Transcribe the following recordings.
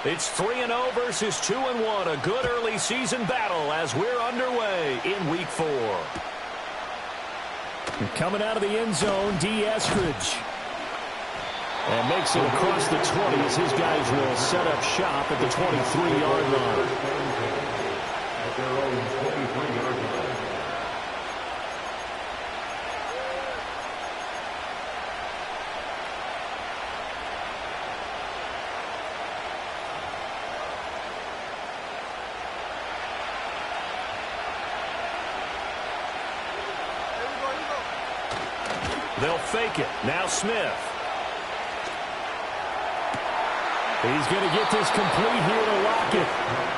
It's 3-0 versus 2-1. A good early season battle as we're underway in week 4. Coming out of the end zone, D. Eskridge. And makes it across the 20 as his guys will set up shop at the 23-yard line. At their own 23-yard line. They'll fake it. Now Smith. He's going to get this complete here to Lockett.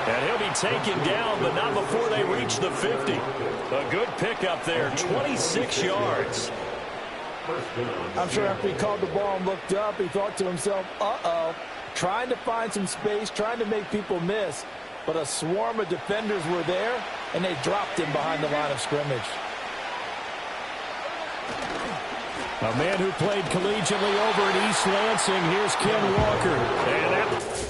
And he'll be taken down, but not before they reach the 50. A good pickup there, 26 yards. I'm sure after he called the ball and looked up, he thought to himself, uh-oh, trying to find some space, trying to make people miss. But a swarm of defenders were there, and they dropped him behind the line of scrimmage. A man who played collegiately over at East Lansing. Here's Ken Walker. And that...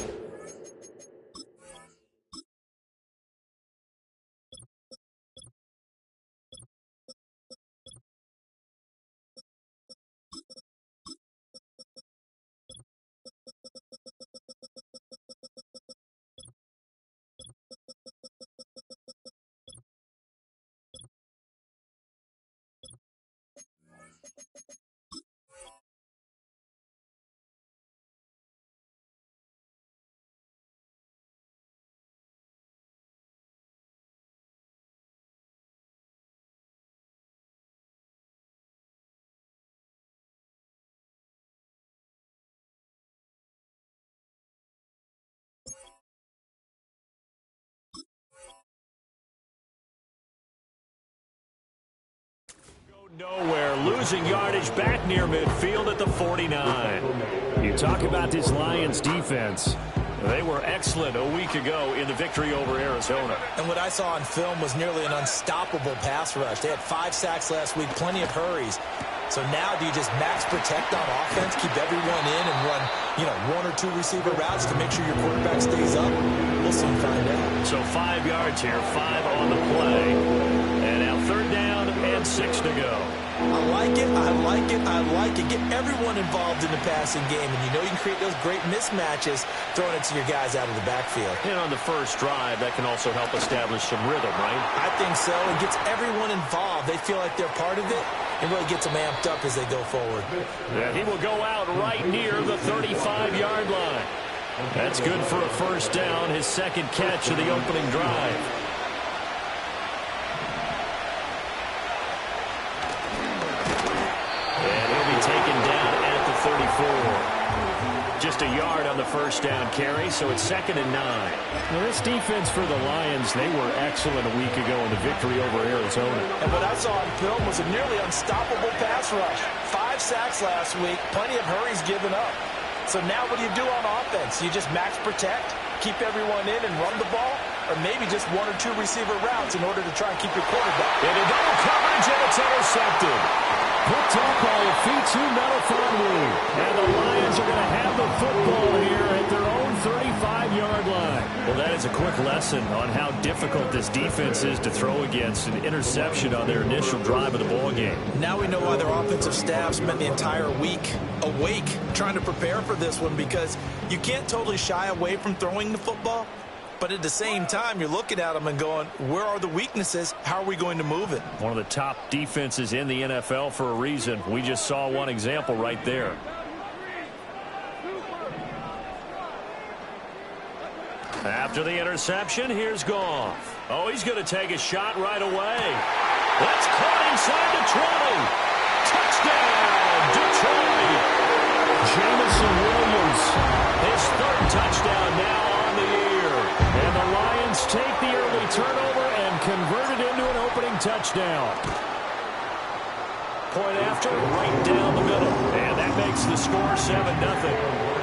Nowhere, losing yardage back near midfield at the 49. You talk about this Lions defense. They were excellent a week ago in the victory over Arizona. And what I saw on film was nearly an unstoppable pass rush. They had 5 sacks last week, plenty of hurries. So now do you just max protect on offense, keep everyone in and run, 1 or 2 receiver routes to make sure your quarterback stays up? We'll soon find out. So 5 yards here, 5 on the play. And now 3rd down and 6 to go. I like it, I like it, I like it. Get everyone involved in the passing game, and you can create those great mismatches throwing it to your guys out of the backfield. And on the first drive, that can also help establish some rhythm, right? I think so. It gets everyone involved. They feel like they're part of it. It really gets them amped up as they go forward. And he will go out right near the 35-yard line. That's good for a 1st down, his 2nd catch of the opening drive. And he'll be taken down at the 34. Just a yard on the 1st down carry, so it's 2nd and 9. Now this defense for the Lions, they were excellent a week ago in the victory over Arizona. And what I saw on film was a nearly unstoppable pass rush. 5 sacks last week, plenty of hurries given up. So now what do you do on offense? You just max protect, keep everyone in and run the ball, or maybe just 1 or 2 receiver routes in order to try and keep your quarterback. Into double coverage, and it's intercepted. Picked up by a Fitu Melifonwu. And the Lions are going to have the football here at their own 35-yard line. Well, that is a quick lesson on how difficult this defense is to throw against. An interception on their initial drive of the ball game. Now we know why their offensive staff spent the entire week awake trying to prepare for this one, because you can't totally shy away from throwing the football. But at the same time, you're looking at them and going, where are the weaknesses? How are we going to move it? One of the top defenses in the NFL for a reason. We just saw one example right there. After the interception, here's Goff. Oh, he's going to take a shot right away. That's caught inside the 20. Touchdown, Detroit. Jamison Williams. His 3rd touchdown now on the year. And the Lions take the early turnover and convert it into an opening touchdown. Point after, right down the middle. And that makes the score 7-0.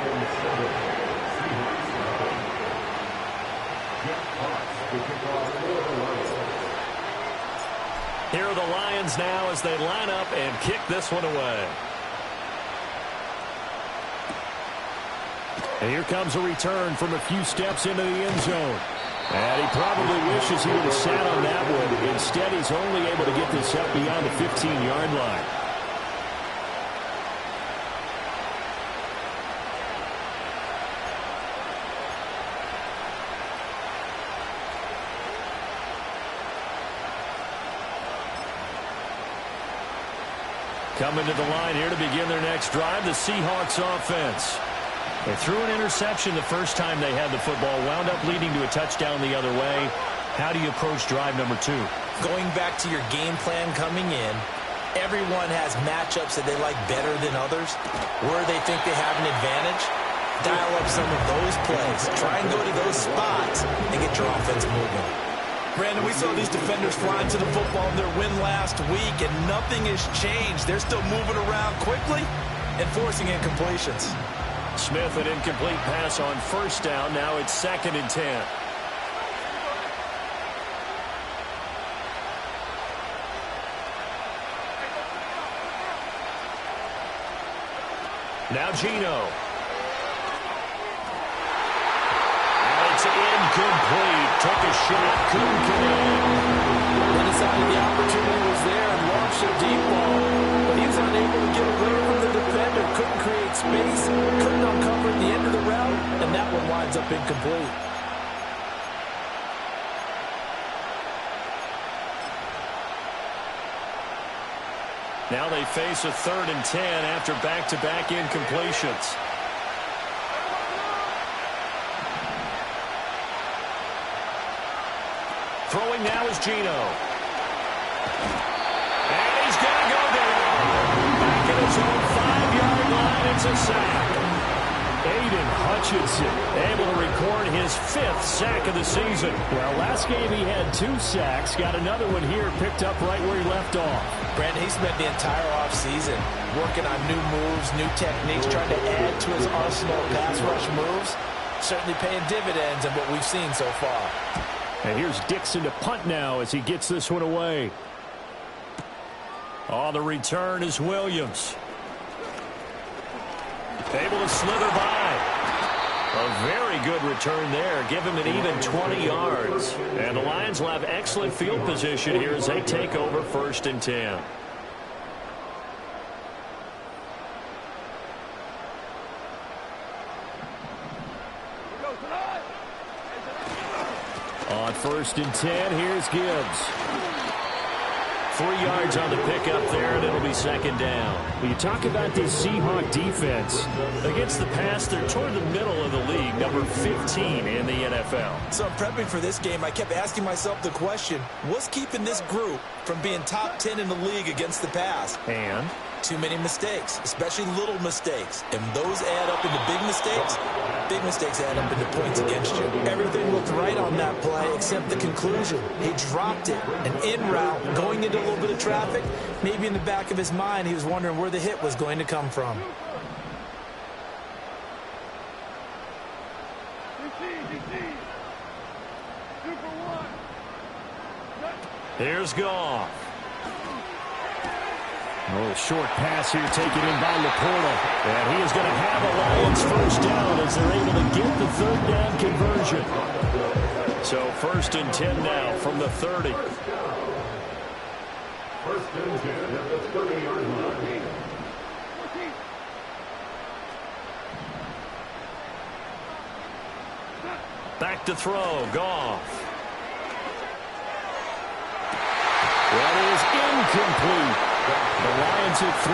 Here are the Lions now as they line up and kick this one away. And here comes a return from a few steps into the end zone. And he probably wishes he would have sat on that one. Instead, he's only able to get this up beyond the 15-yard line. Coming to the line here to begin their next drive, the Seahawks offense. They threw an interception the first time they had the football, wound up leading to a touchdown the other way. How do you approach drive number 2? Going back to your game plan coming in, everyone has matchups that they like better than others, where they think they have an advantage. Dial up some of those plays. Try and go to those spots and get your offense moving. Brandon, we saw these defenders flying to the football in their win last week, and nothing has changed. They're still moving around quickly and forcing incompletions. Smith, an incomplete pass on first down. Now it's 2nd and 10. Now Geno. It's incomplete. Took a shot. Couldn't connect. He decided the opportunity was there and launched a deep ball, but he was unable to get away from the defender. Couldn't create space. Couldn't uncover at the end of the route, and that one winds up incomplete. Now they face a 3rd and 10 after back-to-back incompletions. Throwing now is Geno. And he's going to go down. Back at his own 5-yard line, it's a sack. Aiden Hutchinson able to record his 5th sack of the season. Well, last game he had 2 sacks. Got another one here, picked up right where he left off. Brandon, he spent the entire offseason working on new moves, new techniques, trying to add to his arsenal of pass rush moves. Certainly paying dividends in what we've seen so far. And here's Dixon to punt now as he gets this one away. On the return is Williams. Able to slither by. A very good return there. Give him an even 20 yards. And the Lions will have excellent field position here as they take over 1st and 10. On 1st and 10, here's Gibbs. 3 yards on the pickup there, and it'll be 2nd down. When you talk about this Seahawk defense, against the pass, they're toward the middle of the league, number 15 in the NFL. So prepping for this game, I kept asking myself the question, what's keeping this group from being top 10 in the league against the pass? And too many mistakes, especially little mistakes. And those add up into big mistakes. Big mistakes add up into points against you. Everything looked right on that play except the conclusion. He dropped it. An in route, going into a little bit of traffic. Maybe in the back of his mind, he was wondering where the hit was going to come from. Here's Goff. Oh, short pass here taken in by Laporta. And he is going to have a Lions 1st down as they're able to get the 3rd down conversion. So 1st and 10 now from the 30. 1st and 10 at the 30-yard line. Back to throw, Goff. That is incomplete. The Lions at 3-0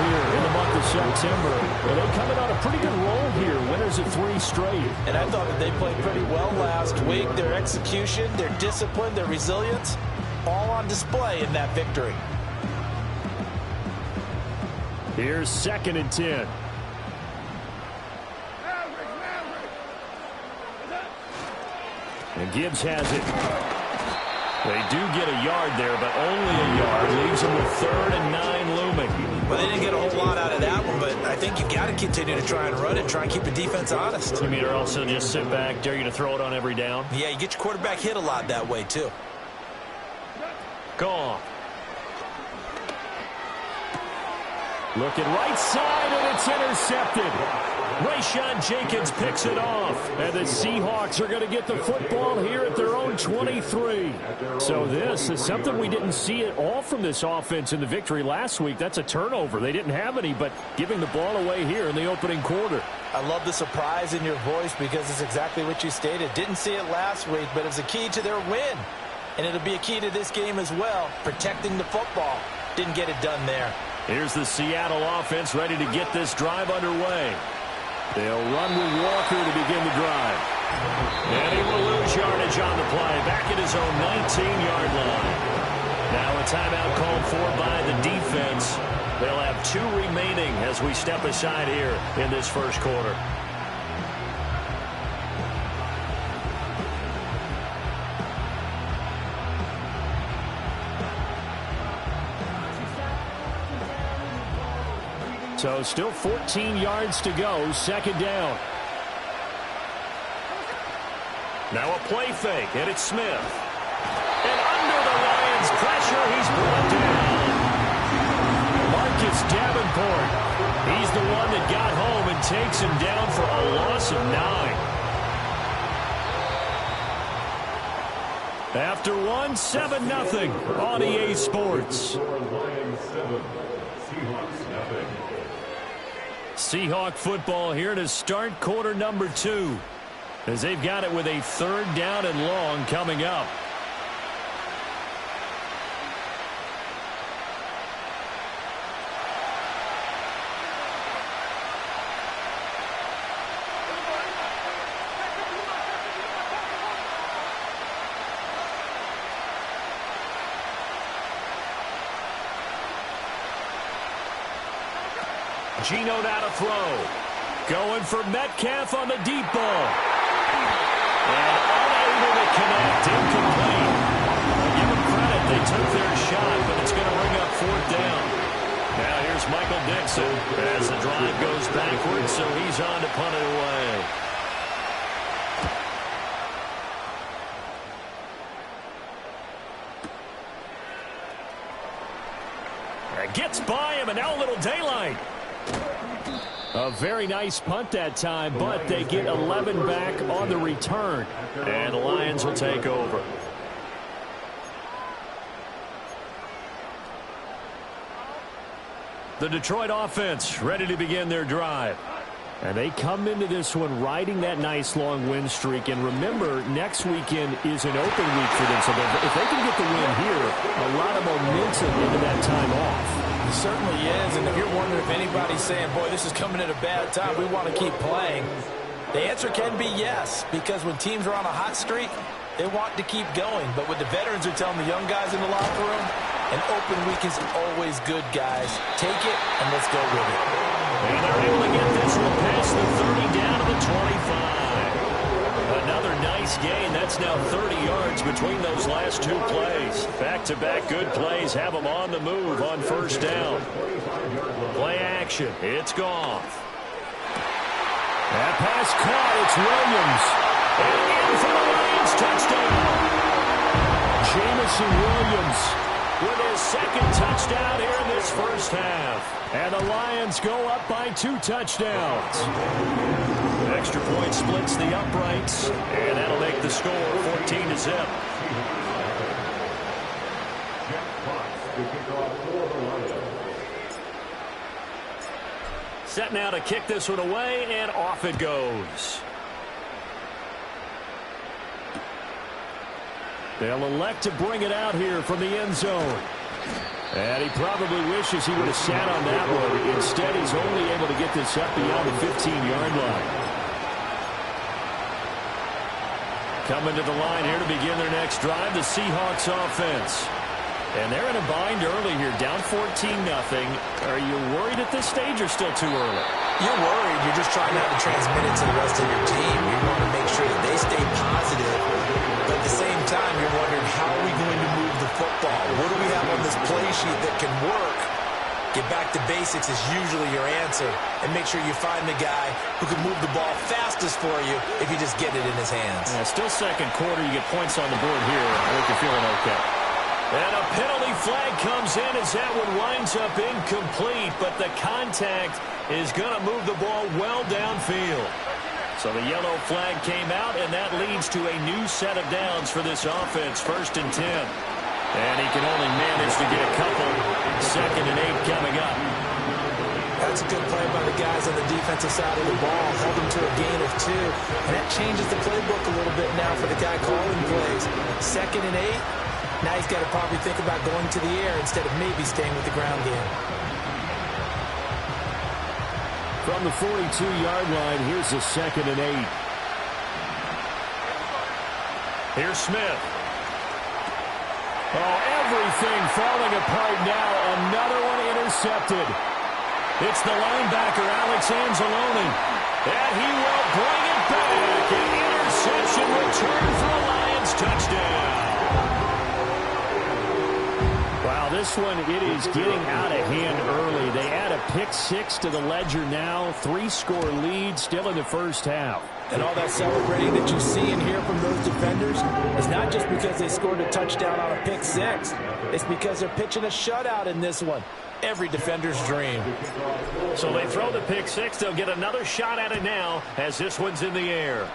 here in the month of September. Well, they're coming on a pretty good roll here. Winners of 3 straight. And I thought that they played pretty well last week. Their execution, their discipline, their resilience, all on display in that victory. Here's 2nd and 10. And Gibbs has it. They do get a yard there, but only a yard. Leaves them with 3rd and 9 looming. Well, they didn't get a whole lot out of that one, but I think you've got to continue to try and run it, try and keep the defense honest. You mean or also just sit back, dare you to throw it on every down? Yeah, you get your quarterback hit a lot that way, too. Goff. Looking right side, and it's intercepted. Rayshawn Jenkins picks it off. And the Seahawks are going to get the football here at their own 23. So this is something we didn't see at all from this offense in the victory last week. That's a turnover. They didn't have any, but giving the ball away here in the opening quarter. I love the surprise in your voice because it's exactly what you stated. Didn't see it last week, but it's a key to their win. And it'll be a key to this game as well, protecting the football. Didn't get it done there. Here's the Seattle offense ready to get this drive underway. They'll run with Walker to begin the drive. And he will lose yardage on the play, back at his own 19-yard line. Now a timeout called for by the defense. They'll have 2 remaining as we step aside here in this first quarter. So still 14 yards to go, second down. Now a play fake, and it's Smith. And under the Lions' pressure, he's brought down. Marcus Davenport. He's the one that got home and takes him down for a loss of 9. After 1, 7-0 on EA Sports. Seahawk football here to start quarter number 2 as they've got it with a 3rd down and long coming up. Geno now to throw. Going for Metcalf on the deep ball. And unable to connect. Incomplete. I'll give them credit. They took their shot, but it's going to bring up 4th down. Now here's Michael Dixon as the drive goes backwards, so he's on to punt it away. Gets by him, and now a little daylight. A very nice punt that time, but they get 11 back on the return. And the Lions will take over. The Detroit offense ready to begin their drive. And they come into this one riding that nice long win streak. And remember, next weekend is an open week for them. So if they can get the win here, a lot of momentum into that time off. It certainly is. And if you're wondering if anybody's saying, boy, this is coming at a bad time, we want to keep playing, the answer can be yes. Because when teams are on a hot streak, they want to keep going. But what the veterans are telling the young guys in the locker room, an open week is always good, guys. Take it, and let's go with it. And they're able to get this one past the 30 down to the 25. Another nice gain. That's now 30 yards between those last 2 plays. Back-to-back good plays have them on the move on 1st down. Play action. It's Goff. That pass caught. It's Williams. And in for the Lions touchdown. Jamison Williams with his 2nd touchdown here in this first half. And the Lions go up by 2 touchdowns. Extra point splits the uprights, and that'll make the score 14-0. Set now to kick this one away, and off it goes. They'll elect to bring it out here from the end zone. And he probably wishes he would have sat on that one. Instead, he's only able to get this up beyond the 15-yard line. Coming to the line here to begin their next drive, the Seahawks offense. And they're in a bind early here, down 14-0. Are you worried at this stage or still too early? You're worried. You're just trying not to transmit it to the rest of your team. You want to make sure that they stay positive. But at the same time, you're wondering, how are we going to move the football? What do we have on this play sheet that can work? Get back to basics is usually your answer. And make sure you find the guy who can move the ball fastest for you if you just get it in his hands. Yeah, still second quarter. You get points on the board here. I think you're feeling okay. And a penalty flag comes in as that one winds up incomplete, but the contact is going to move the ball well downfield. So the yellow flag came out, and that leads to a new set of downs for this offense, 1st and 10. And he can only manage to get a couple. 2nd and 8 coming up. That's a good play by the guys on the defensive side of the ball. Held them to a gain of 2. And that changes the playbook a little bit now for the guy calling plays. 2nd and 8. Now he's got to probably think about going to the air instead of maybe staying with the ground game. From the 42-yard line, here's the 2nd and 8. Here's Smith. Oh, everything falling apart now. Another one intercepted. It's the linebacker, Alex Anzalone. And he will bring it back. An interception return for a Lions touchdown. Wow, this one, it is getting out of hand early. They add a pick 6 to the ledger now. 3-score lead still in the first half. And all that celebrating that you see and hear from those defenders is not just because they scored a touchdown on a pick 6. It's because they're pitching a shutout in this one. Every defender's dream. So they throw the pick 6. They'll get another shot at it now as this one's in the air.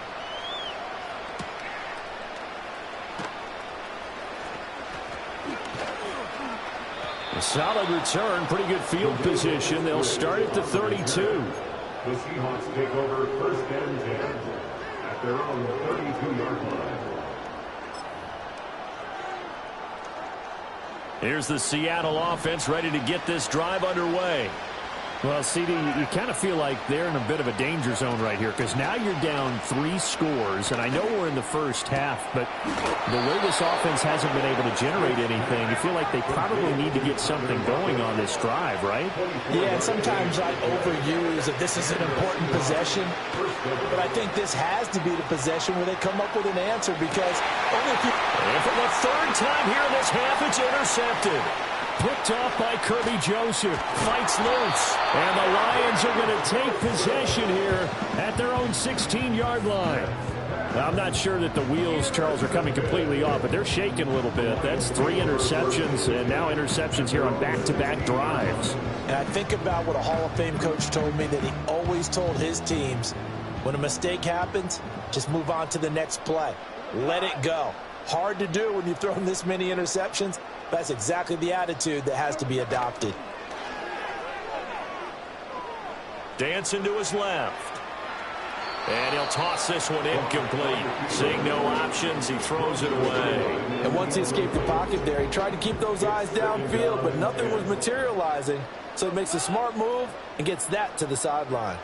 A solid return, pretty good field position. They'll start at the 32. The Seahawks take over 1st and 10 at their own 32-yard line. Here's the Seattle offense ready to get this drive underway. Well, CD, you kind of feel like they're in a bit of a danger zone right here because now you're down 3 scores, and I know we're in the first half, but the way this offense hasn't been able to generate anything, you feel like they probably need to get something going on this drive, right? Yeah, and sometimes I overuse that this is an important possession, but I think this has to be the possession where they come up with an answer because only if you... And for the 3rd time here in this half, it's intercepted. Picked off by Kirby Joseph. Fights loose. And the Lions are going to take possession here at their own 16-yard line. Now, I'm not sure that the wheels, Charles, are coming completely off, but they're shaking a little bit. That's 3 interceptions, and now interceptions here on back-to-back drives. And I think about what a Hall of Fame coach told me that he always told his teams, when a mistake happens, just move on to the next play. Let it go. Hard to do when you've thrown this many interceptions. That's exactly the attitude that has to be adopted. Dancing to his left. And he'll toss this one incomplete. Seeing no options, he throws it away. And once he escaped the pocket there, he tried to keep those eyes downfield, but nothing was materializing. So he makes a smart move and gets that to the sideline.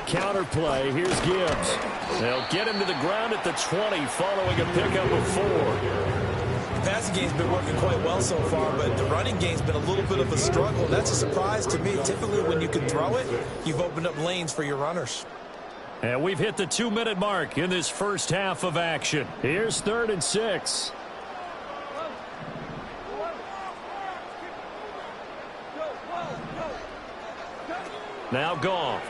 Counter play. Here's Gibbs. They'll get him to the ground at the 20 following a pickup of 4. The passing game's been working quite well so far, but the running game's been a little bit of a struggle. That's a surprise to me. Typically, when you can throw it, you've opened up lanes for your runners. And we've hit the 2-minute mark in this first half of action. Here's 3rd and 6. Now Goff.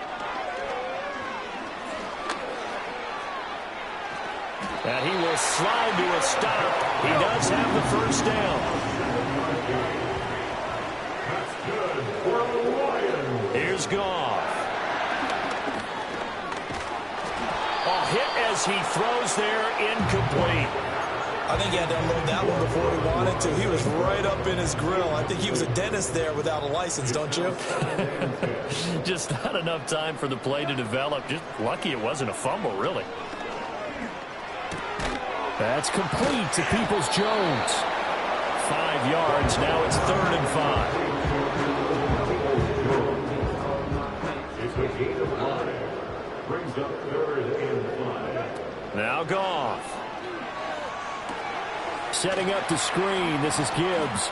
And he will slide to a stop. He does have the first down. That's good for the Lions. Here's Goff. A hit as he throws there, incomplete. I think he had to unload that one before he wanted to. He was right up in his grill. I think he was a dentist there without a license, don't you? Just not enough time for the play to develop. Just lucky it wasn't a fumble, really. That's complete to Peoples-Jones. 5 yards. Now it's 3rd and 5. It's a gain of 5. Brings up 3rd and 5. Now Goff. Setting up the screen. This is Gibbs.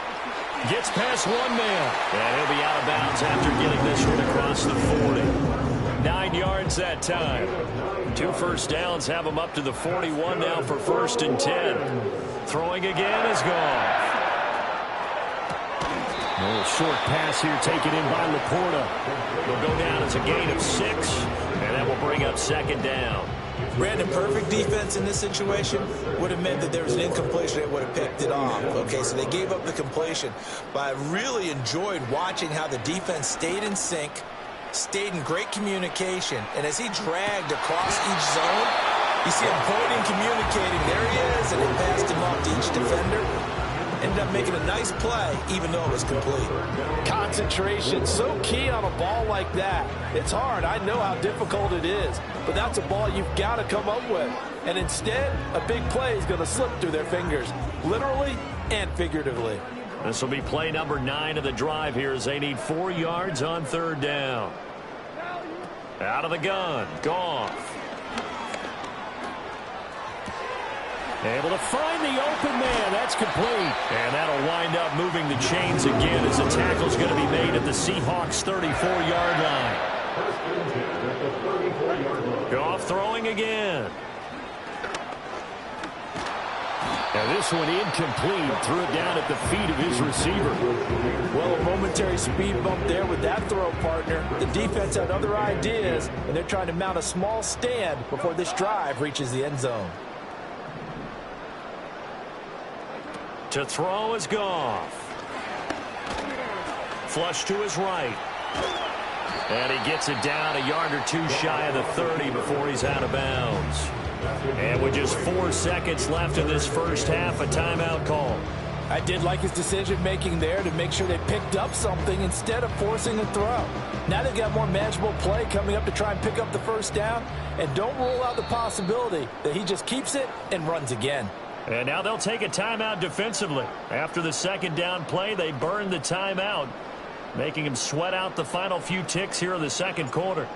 Gets past one man. And he'll be out of bounds after getting this one across the 40. 9 yards that time. 2 first downs have him up to the 41 now for 1st and 10. Throwing again is Goff. A little short pass here taken in by Laporta. Will go down as a gain of 6. And that will bring up second down. Brandon, perfect defense in this situation would have meant that there was an incompletion that would have picked it off. Okay, so they gave up the completion. But I really enjoyed watching how the defense stayed in sync, stayed in great communication, and as he dragged across each zone, you see him pointing, communicating. There he is, and he passed him off to each defender. Ended up making a nice play, even though it was complete. Concentration, so key on a ball like that. It's hard. I know how difficult it is, but that's a ball you've got to come up with. And instead, a big play is going to slip through their fingers, literally and figuratively. This will be play number 9 of the drive here as they need 4 yards on third down. Out of the gun, Goff. Able to find the open man. That's complete. And that'll wind up moving the chains again as the tackle's going to be made at the Seahawks' 34-yard line. Goff throwing again. Now this one incomplete. Threw it down at the feet of his receiver. Well, a momentary speed bump there with that throw, partner. The defense had other ideas, and they're trying to mount a small stand before this drive reaches the end zone. To throw is Goff. Flush to his right. And he gets it down a yard or two shy of the 30 before he's out of bounds. And with just 4 seconds left in this first half, a timeout call. I did like his decision-making there to make sure they picked up something instead of forcing a throw. Now they've got more manageable play coming up to try and pick up the first down. And don't rule out the possibility that he just keeps it and runs again. And now they'll take a timeout defensively. After the second down play, they burned the timeout, making him sweat out the final few ticks here in the second quarter.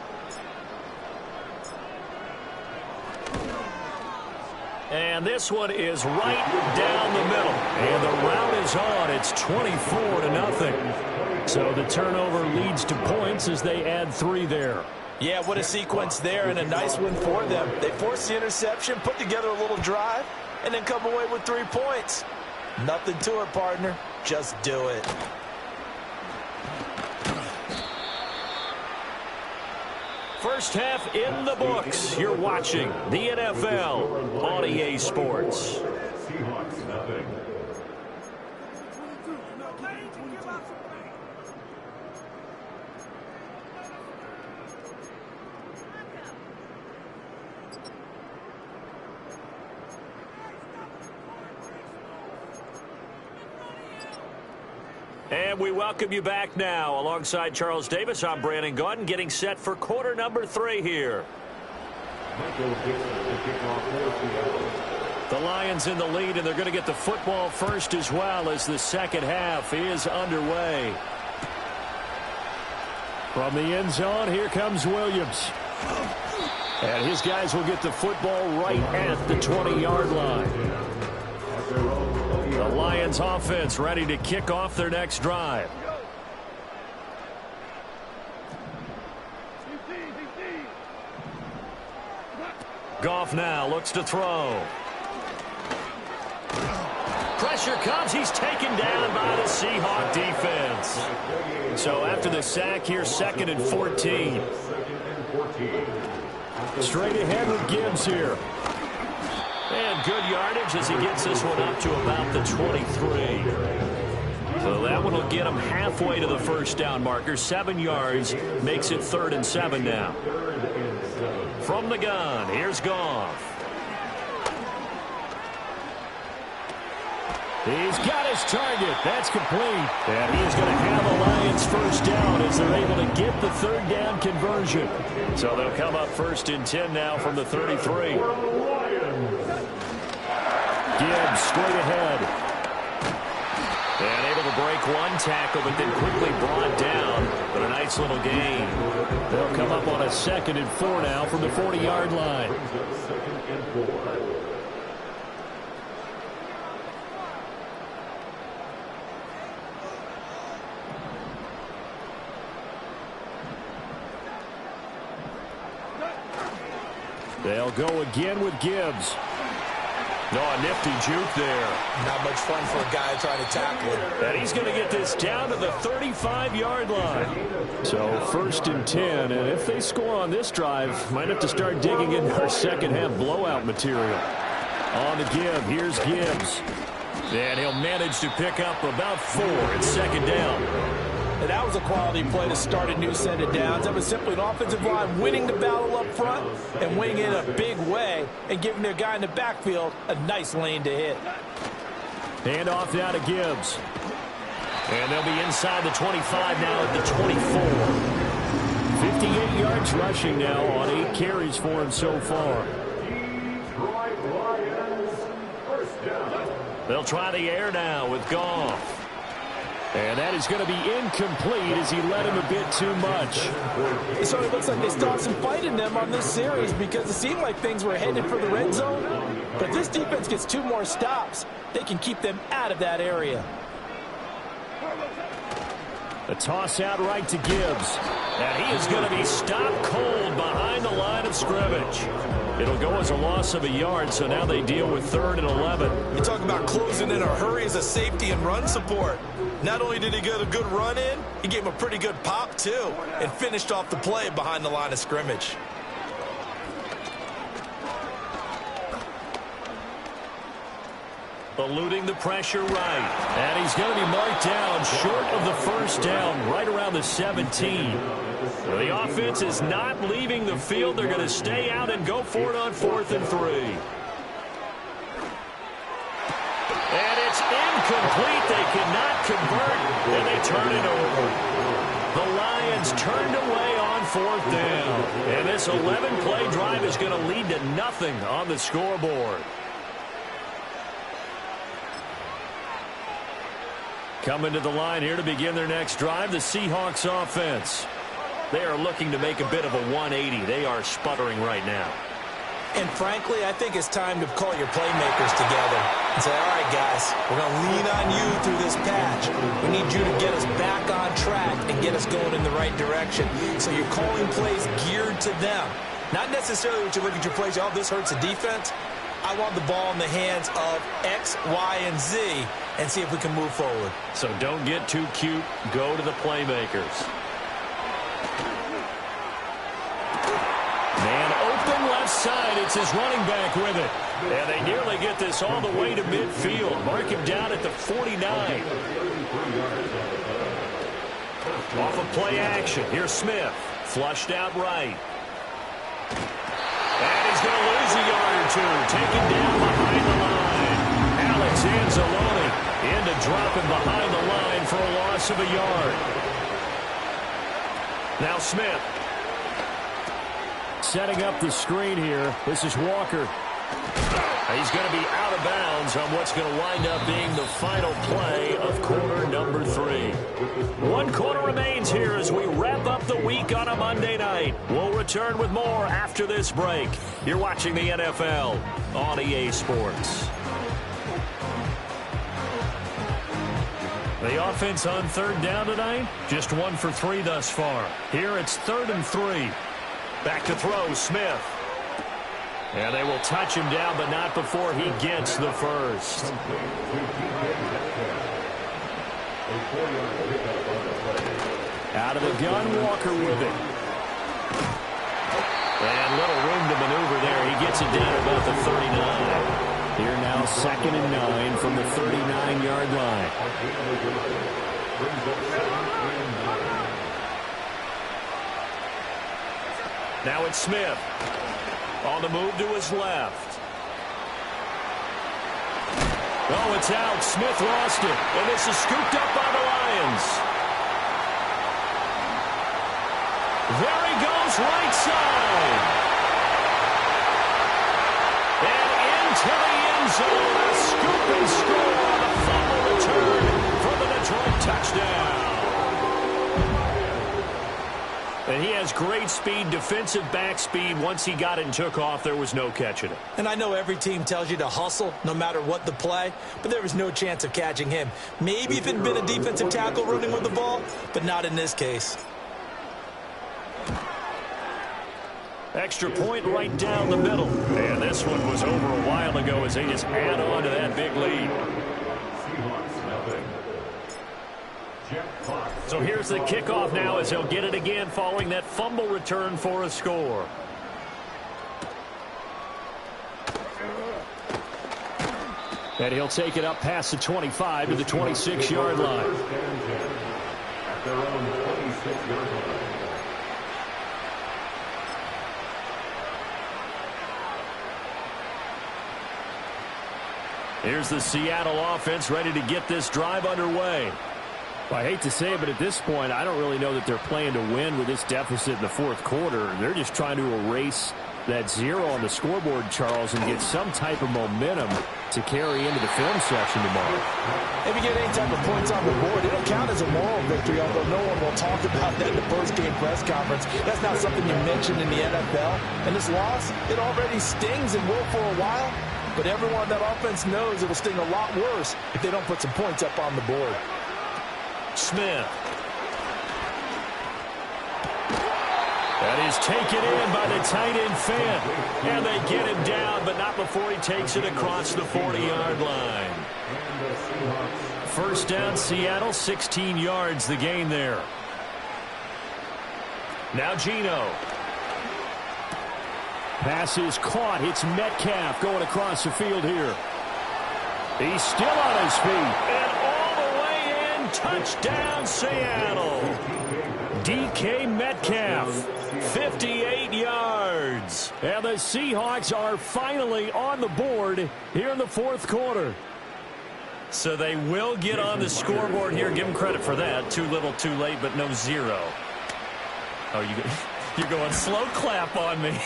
And this one is right down the middle. And the route is on. It's 24-0. So the turnover leads to points as they add 3 there. Yeah, what a sequence there, and a nice win for them. They forced the interception, put together a little drive, and then come away with 3 points. Nothing to it, partner. Just do it. First half in the books. You're watching the NFL on EA Sports. Seahawks nothing. And we welcome you back now. Alongside Charles Davis, I'm Brandon Gaudin, getting set for quarter number 3 here. The Lions in the lead, and they're going to get the football first as well as the second half is underway. From the end zone, here comes Williams. And his guys will get the football right at the 20-yard line. The Lions offense ready to kick off their next drive. Goff now looks to throw. Pressure comes. He's taken down by the Seahawk defense. So after the sack here, 2nd and 14. Straight ahead with Gibbs here. And good yardage as he gets this one up to about the 23. So that one will get him halfway to the first down marker. 7 yards makes it 3rd and 7 now. From the gun, here's Goff. He's got his target. That's complete. And he's going to have a Lions first down as they're able to get the 3rd down conversion. So they'll come up 1st and 10 now from the 33. Gibbs straight ahead. And able to break 1 tackle, but then quickly brought down. But a nice little gain. They'll come up on a 2nd and 4 now from the 40-yard line. They'll go again with Gibbs. No, a nifty juke there. Not much fun for a guy trying to tackle it. And he's going to get this down to the 35-yard line. So 1st and 10, and if they score on this drive, might have to start digging into our second-half blowout material. On the give, here's Gibbs. And he'll manage to pick up about 4 at 2nd down. And that was a quality play to start a new set of downs. That was simply an offensive line winning the battle up front and winning it in a big way and giving their guy in the backfield a nice lane to hit. Hand off now to Gibbs. And they'll be inside the 25 now at the 24. 58 yards rushing now on 8 carries for him so far. They'll try the air now with Goff. And that is going to be incomplete as he led him a bit too much. So it looks like they stopped some fight in them on this series because it seemed like things were headed for the red zone. But this defense gets 2 more stops. They can keep them out of that area. A toss out right to Gibbs. And he is going to be stopped cold behind the line of scrimmage. It'll go as a loss of a yard, so now they deal with 3rd and 11. You talk about closing in a hurry as a safety and run support. Not only did he get a good run in, he gave him a pretty good pop, too, and finished off the play behind the line of scrimmage. Eluding the pressure right. And he's going to be marked down short of the 1st down, right around the 17. The offense is not leaving the field. They're going to stay out and go for it on 4th and 3. And it's incomplete. They cannot convert, and they turn it over. The Lions turned away on 4th down. And this 11-play drive is going to lead to nothing on the scoreboard. Coming to the line here to begin their next drive, the Seahawks offense. They are looking to make a bit of a 180. They are sputtering right now. And frankly, I think it's time to call your playmakers together and say, all right, guys, we're going to lean on you through this patch. We need you to get us back on track and get us going in the right direction. So you're calling plays geared to them. Not necessarily when you look at your plays, oh, this hurts the defense. I want the ball in the hands of X, Y, and Z and see if we can move forward. So don't get too cute. Go to the playmakers. Man open left side. It's his running back with it. And they nearly get this all the way to midfield. Mark him down at the 49. Off of play action. Here's Smith. Flushed out right. And he's going to lose a yard or 2. Taken down behind the line. Alex Anzalone in to drop him behind the line for a loss of a yard. Now Smith. Setting up the screen here. This is Walker. He's going to be out of bounds on what's going to wind up being the final play of quarter number 3. 1 quarter remains here as we wrap up the week on a Monday night. We'll return with more after this break. You're watching the NFL on EA Sports. The offense on 3rd down tonight, just 1 for 3 thus far. Here it's 3rd and 3. Back to throw, Smith. And they will touch him down, but not before he gets the first. Out of the gun, Walker with it. And little room to maneuver there. He gets it down about the 39. Here now 2nd and 9 from the 39-yard line. Now it's Smith. On the move to his left. Oh, it's out. Smith lost it. And this is scooped up by the Lions. There he goes, right side. And into the end zone. A scoop and score on a fumble return for the Detroit touchdown. And he has great speed, defensive back speed. Once he got it and took off, there was no catching it. And I know every team tells you to hustle no matter what the play, but there was no chance of catching him. Maybe if it had been a defensive tackle running with the ball, but not in this case. Extra point right down the middle. And this one was over a while ago as they just add on to that big lead. So here's the kickoff now as he'll get it again following that fumble return for a score. And he'll take it up past the 25 to the 26-yard line. At their own 26-yard line. Here's the Seattle offense ready to get this drive underway. Well, I hate to say it, but at this point, I don't really know that they're playing to win with this deficit in the fourth quarter. They're just trying to erase that 0 on the scoreboard, Charles, and get some type of momentum to carry into the film section tomorrow. If you get any type of points on the board, it'll count as a moral victory, although no one will talk about that in the post-game press conference. That's not something you mentioned in the NFL. And this loss, it already stings and will for a while. But everyone on that offense knows it'll sting a lot worse if they don't put some points up on the board. Smith. That is taken in by the tight end Fant. And they get him down, but not before he takes it across the 40-yard line. First down, Seattle, 16 yards the gain there. Now Geno. Pass is caught. It's Metcalf going across the field here. He's still on his feet. And all the way in, touchdown Seattle. DK Metcalf, 58 yards. And the Seahawks are finally on the board here in the fourth quarter. So they will get on the scoreboard here. Give them credit for that. Too little, too late, but no 0. Oh, you're going slow clap on me.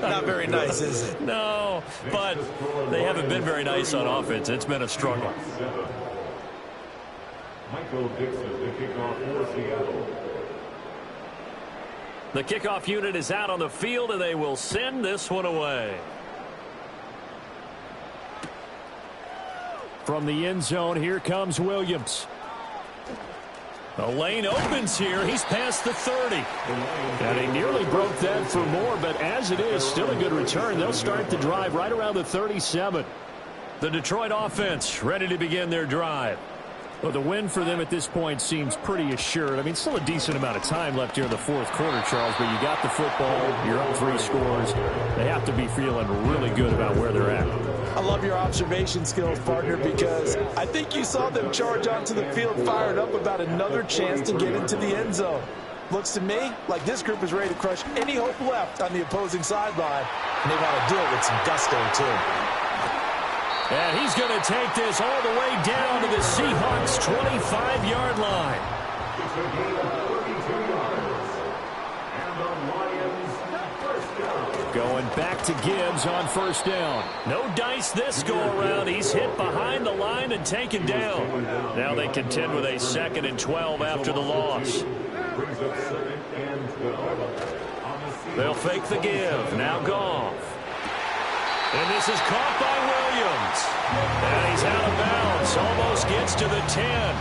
Not very nice, is it? No, but they haven't been very nice on offense. It's been a struggle. Michael Dixon, the kickoff for Seattle. The kickoff unit is out on the field, and they will send this one away. From the end zone, here comes Williams. The lane opens here. He's past the 30. And he nearly broke that for more, but as it is, still a good return. They'll start the drive right around the 37. The Detroit offense ready to begin their drive. Well, the win for them at this point seems pretty assured. I mean, still a decent amount of time left here in the fourth quarter, Charles, but you got the football, you're up 3 scores. They have to be feeling really good about where they're at. I love your observation skills, partner, because I think you saw them charge onto the field fired up about another chance to get into the end zone. Looks to me like this group is ready to crush any hope left on the opposing sideline, and they want to do it with some gusto, too. And he's going to take this all the way down to the Seahawks' 25-yard line. It's a gain of 32 yards. And the Lions first down. Going back to Gibbs on first down. No dice this go-around. He's hit behind the line and taken down. Now they contend with a 2nd and 12 after the loss. Brings up 2nd and 12. They'll fake the give. Now Goff. And this is caught by Williams. And he's out of bounds. Almost gets to the 10.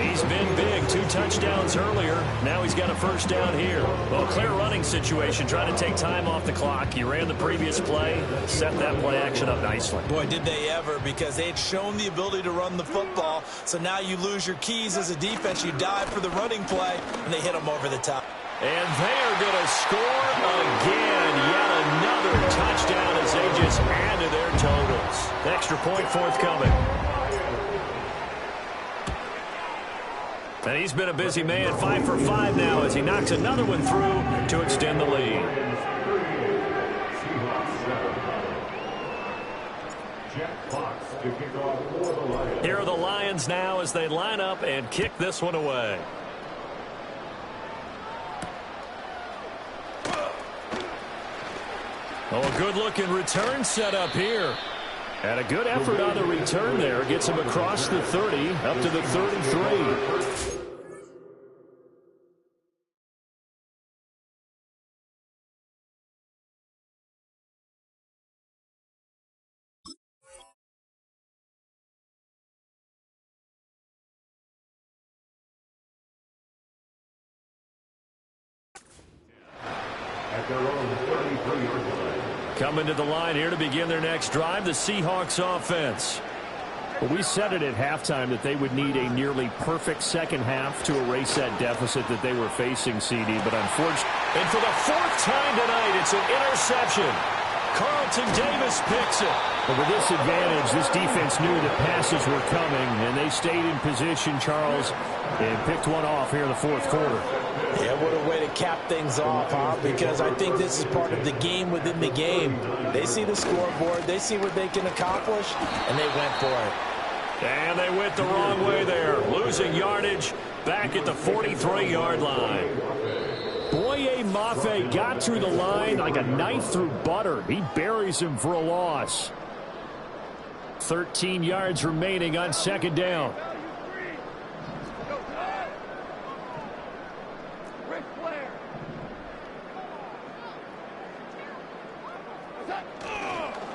He's been big. 2 touchdowns earlier. Now he's got a first down here. Well, clear running situation. Trying to take time off the clock. You ran the previous play. Set that play action up nicely. Boy, did they ever, because they had shown the ability to run the football. So now you lose your keys as a defense. You dive for the running play, and they hit them over the top. And they are going to score again. Yet another touchdown as they just add to their totals. Extra point forthcoming. And he's been a busy man. 5 for 5 now as he knocks another one through to extend the lead. Here are the Lions now as they line up and kick this one away. Oh, a good-looking return set up here. And a good effort on the return there. Gets him across the 30, up to the 33. At Coming to the line here to begin their next drive, the Seahawks offense. Well, we said it at halftime that they would need a nearly perfect second half to erase that deficit that they were facing, CD. But unfortunately, and for the fourth time tonight, it's an interception. Carlton Davis picks it. But with this advantage, this defense knew that passes were coming, and they stayed in position, Charles, and picked one off here in the fourth quarter. Yeah, what a way to cap things off, huh? Because I think this is part of the game within the game. They see the scoreboard, they see what they can accomplish, and they went for it. And they went the wrong way there, losing yardage back at the 43-yard line. Boye Mafe got through the line like a knife through butter. He buries him for a loss. 13 yards remaining on second down.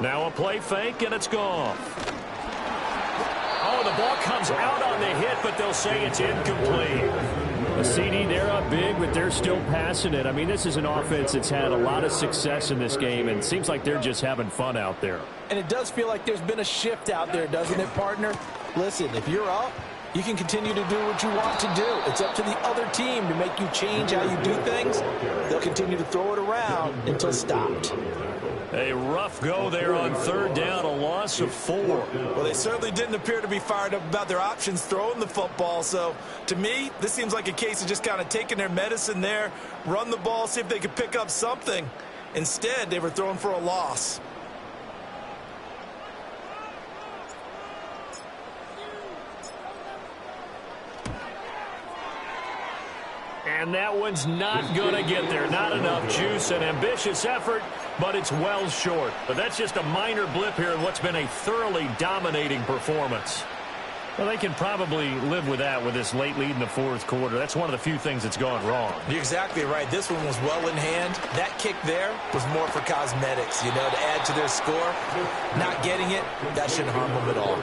Now a play fake, and it's gone. Oh, the ball comes out on the hit, but they'll say it's incomplete. A CD, they're up big, but they're still passing it. I mean, this is an offense that's had a lot of success in this game, and it seems like they're just having fun out there. And it does feel like there's been a shift out there, doesn't it, partner? Listen, if you're up, you can continue to do what you want to do. It's up to the other team to make you change how you do things. They'll continue to throw it around until stopped. A rough go there on third down, a loss of 4. Well, they certainly didn't appear to be fired up about their options throwing the football. So, to me, this seems like a case of just kind of taking their medicine there, run the ball, see if they could pick up something. Instead, they were throwing for a loss. And that one's not going to get there. Not enough juice. An ambitious effort, but it's well short. But that's just a minor blip here in what's been a thoroughly dominating performance. Well, they can probably live with that with this late lead in the fourth quarter. That's one of the few things that's gone wrong. You're exactly right. This one was well in hand. That kick there was more for cosmetics, you know, to add to their score. Not getting it, that shouldn't harm them at all.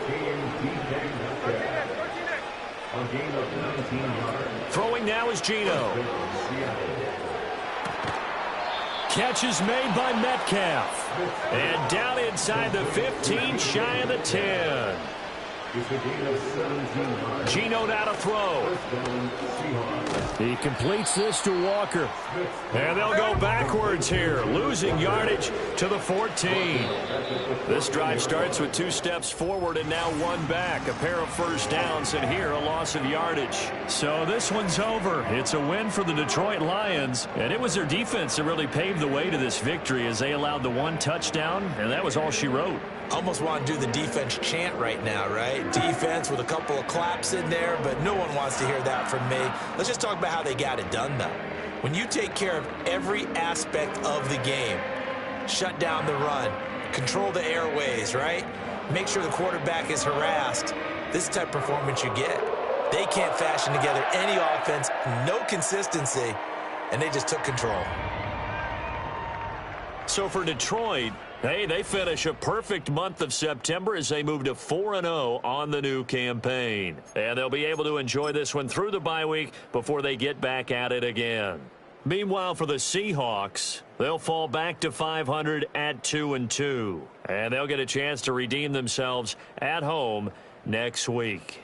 Throwing now is Gino. Catch is made by Metcalf. And down inside the 15, shy of the 10. Gino now to throw. He completes this to Walker. And they'll go backwards here, losing yardage to the 14. This drive starts with 2 steps forward and now 1 back. A pair of first downs, and here a loss of yardage. So this one's over. It's a win for the Detroit Lions. And it was their defense that really paved the way to this victory as they allowed the 1 touchdown, and that was all she wrote. Almost want to do the defense chant right now, right? Defense with a couple of claps in there, but no one wants to hear that from me. Let's just talk about how they got it done, though. When you take care of every aspect of the game, shut down the run, control the airways, right? Make sure the quarterback is harassed. This is the type of performance you get. They can't fashion together any offense, no consistency, and they just took control. So for Detroit, hey, they finish a perfect month of September as they move to 4-0 on the new campaign. And they'll be able to enjoy this one through the bye week before they get back at it again. Meanwhile, for the Seahawks, they'll fall back to 500 at 2-2. And they'll get a chance to redeem themselves at home next week.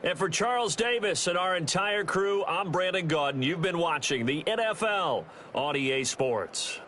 And for Charles Davis and our entire crew, I'm Brandon Gaudin. You've been watching the NFL on EA Sports.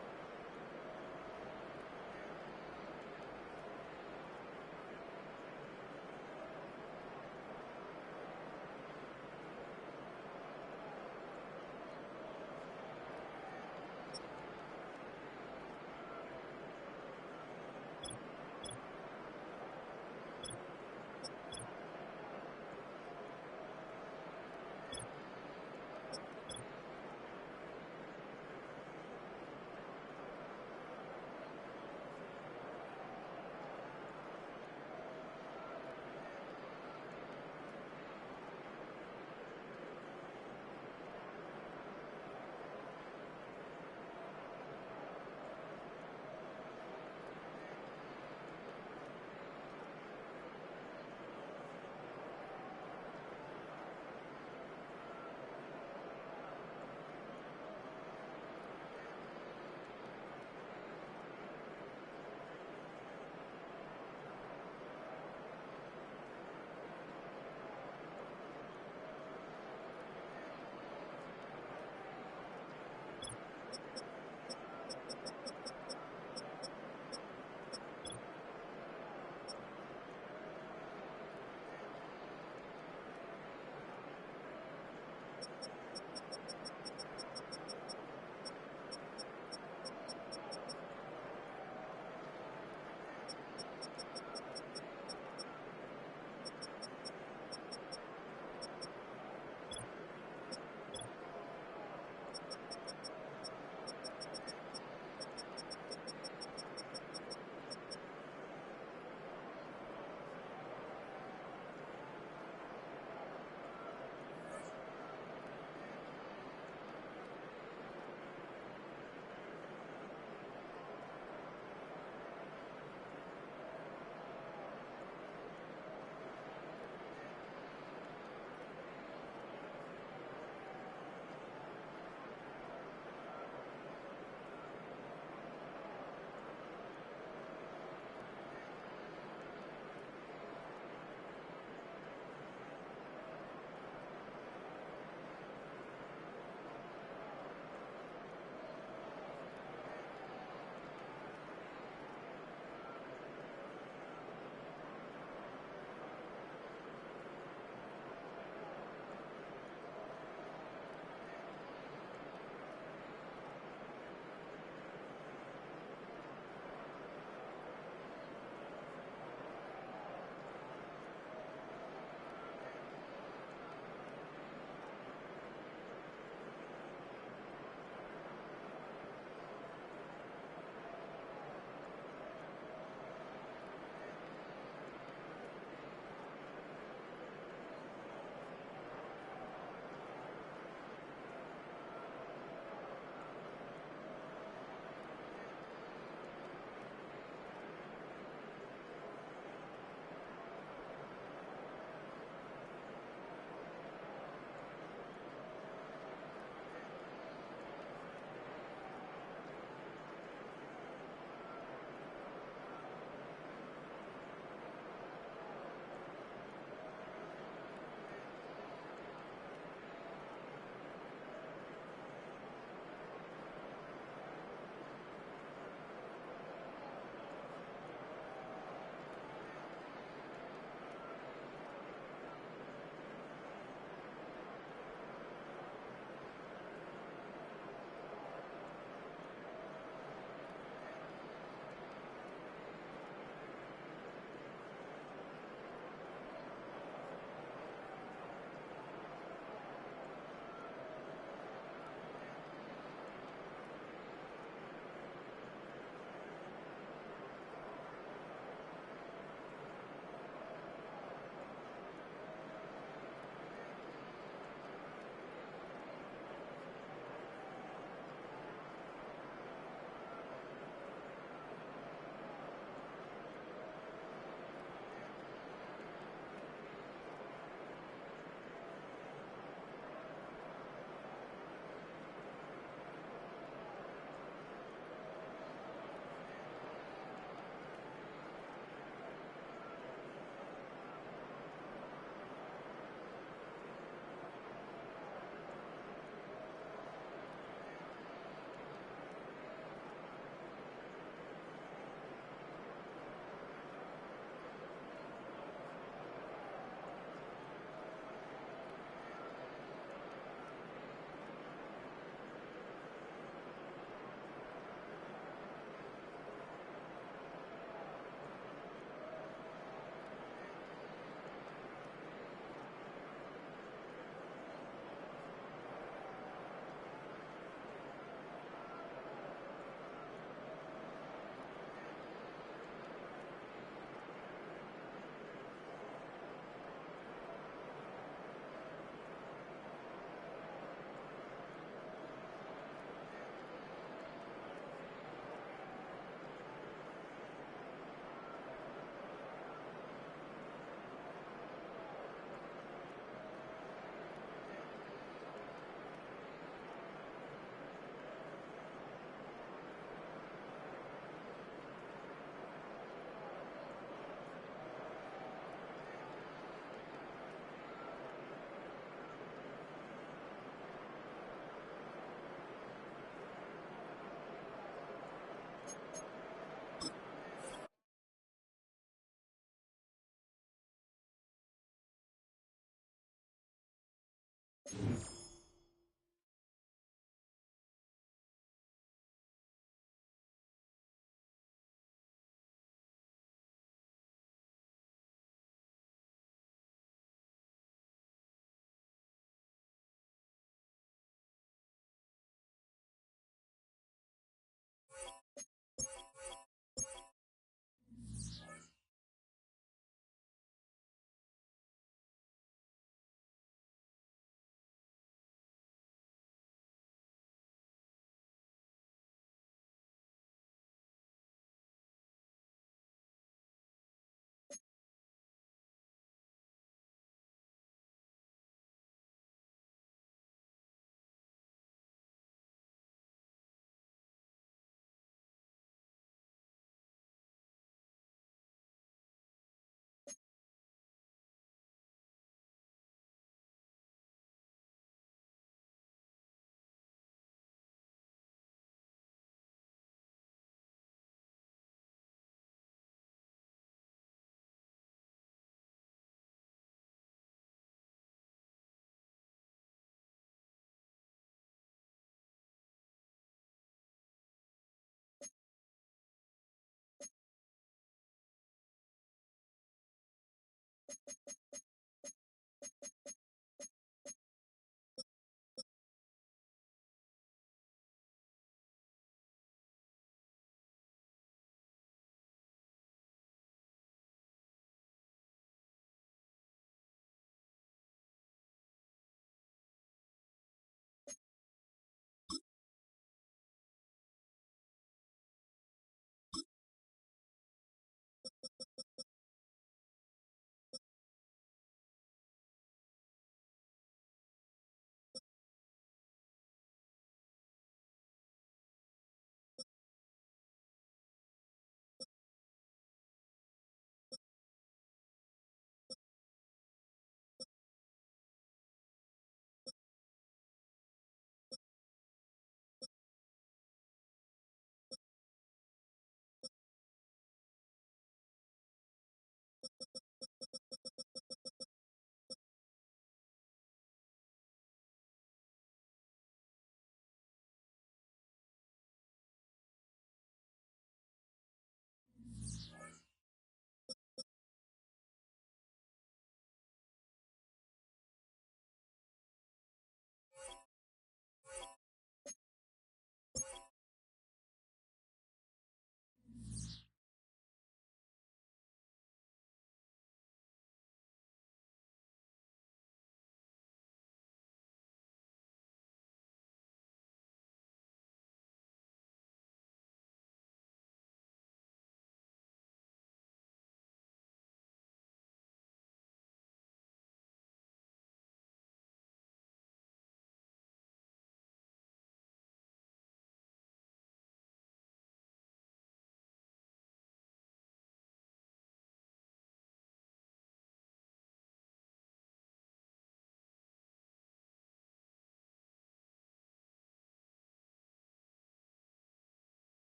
Madden.